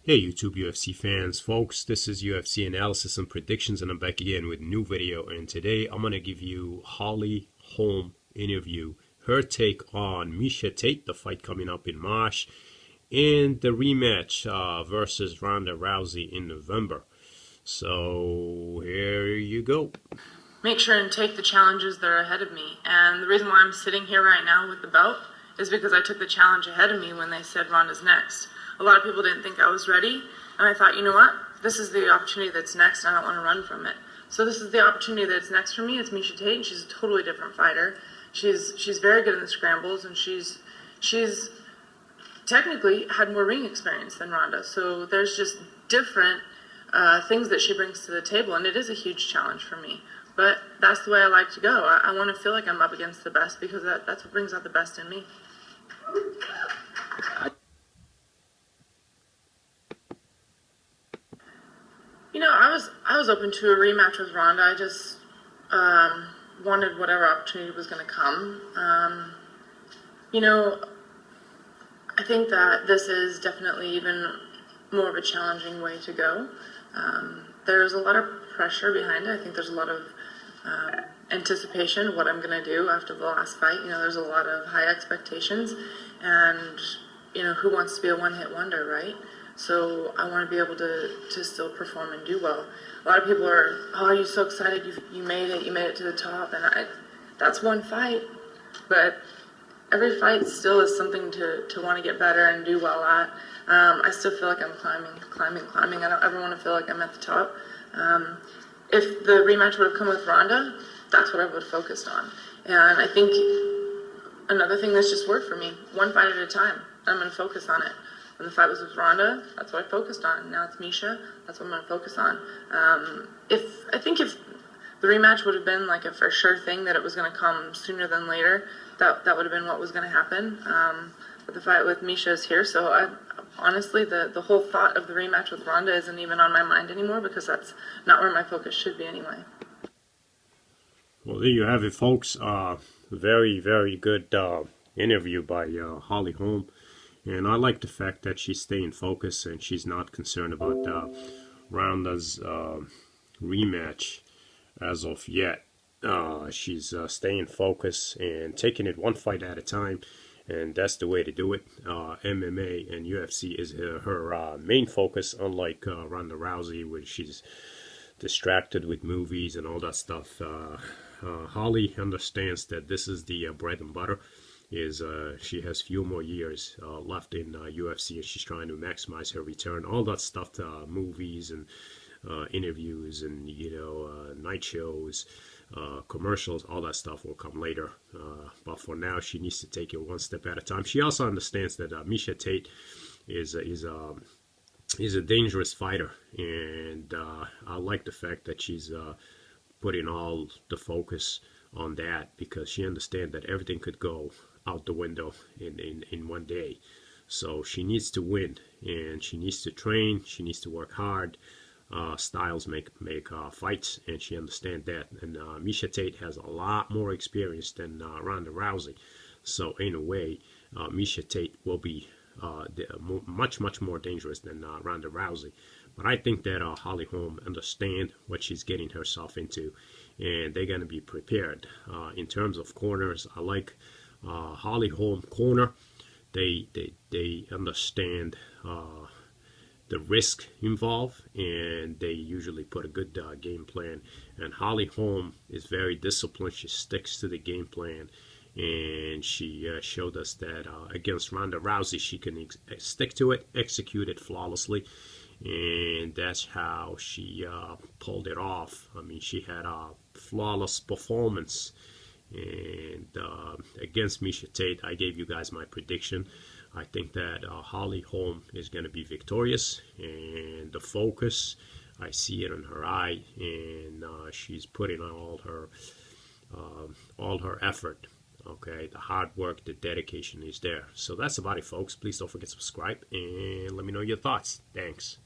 Hey YouTube UFC fans, folks, this is UFC analysis and predictions, and I'm back again with a new video. And today I'm going to give you Holm interview, her take on Miesha Tate, the fight coming up in March, and the rematch versus Ronda Rousey in November. So here you go. Make sure and take the challenges that are ahead of me. And the reason why I'm sitting here right now with the belt is because I took the challenge ahead of me when they said Ronda's next. A lot of people didn't think I was ready, and I thought, you know what? This is the opportunity that's next, and I don't want to run from it. So this is the opportunity that's next for me. It's Miesha Tate, and she's a totally different fighter. She's very good in the scrambles, and she's technically had more ring experience than Ronda. So there's just different things that she brings to the table, and it is a huge challenge for me. But that's the way I like to go. I want to feel like I'm up against the best because that's what brings out the best in me. You know, I was open to a rematch with Ronda. I just wanted whatever opportunity was going to come. You know, I think that this is definitely even more of a challenging way to go. There's a lot of pressure behind it. I think there's a lot of anticipation of what I'm going to do after the last fight. You know, there's a lot of high expectations, and, you know, who wants to be a one-hit wonder, right? So I want to be able to still perform and do well. A lot of people are, oh, you're so excited, you made it to the top, and that's one fight, but every fight still is something to want to get better and do well at. I still feel like I'm climbing. I don't ever want to feel like I'm at the top. If the rematch would have come with Ronda, that's what I would have focused on. And I think another thing that's just worked for me, one fight at a time. I'm going to focus on it. When the fight was with Ronda, that's what I focused on. Now it's Miesha, that's what I'm going to focus on. I think if the rematch would have been like a for sure thing that it was going to come sooner than later, that would have been what was going to happen. But the fight with Miesha is here, so honestly, the whole thought of the rematch with Ronda isn't even on my mind anymore because that's not where my focus should be anyway. Well, there you have it, folks. Very, very good interview by Holm. And I like the fact that she's staying focused and she's not concerned about Ronda's rematch as of yet. She's staying focused and taking it one fight at a time, and that's the way to do it. MMA and UFC is her main focus, unlike Ronda Rousey, where she's distracted with movies and all that stuff. Holly understands that this is the bread and butter. She has few more years left in UFC, and she's trying to maximize her return. All that stuff, movies and interviews and, you know, night shows, commercials, all that stuff will come later. But for now, she needs to take it one step at a time. She also understands that Miesha Tate is a dangerous fighter, and I like the fact that she's putting all the focus on that, because she understands that everything could go out the window in one day. So she needs to win, and she needs to train, she needs to work hard. Styles make fights, and she understands that. And Miesha Tate has a lot more experience than Ronda Rousey. So in a way, Miesha Tate will be much more dangerous than Ronda Rousey. But I think that Holm understands what she's getting herself into, and they're going to be prepared. In terms of corners, I like Holm corner. They understand the risk involved, and they usually put a good game plan. And Holm is very disciplined. She sticks to the game plan, and she showed us that against Ronda Rousey, she can stick to it, execute it flawlessly, and that's how she pulled it off. I mean, she had a flawless performance. And against Miesha Tate, I gave you guys my prediction. I think that Holm is going to be victorious, and the focus, I see it in her eye, and she's putting on all her effort. Okay, the hard work, the dedication is there. So that's about it, folks. Please don't forget to subscribe, and let me know your thoughts. Thanks.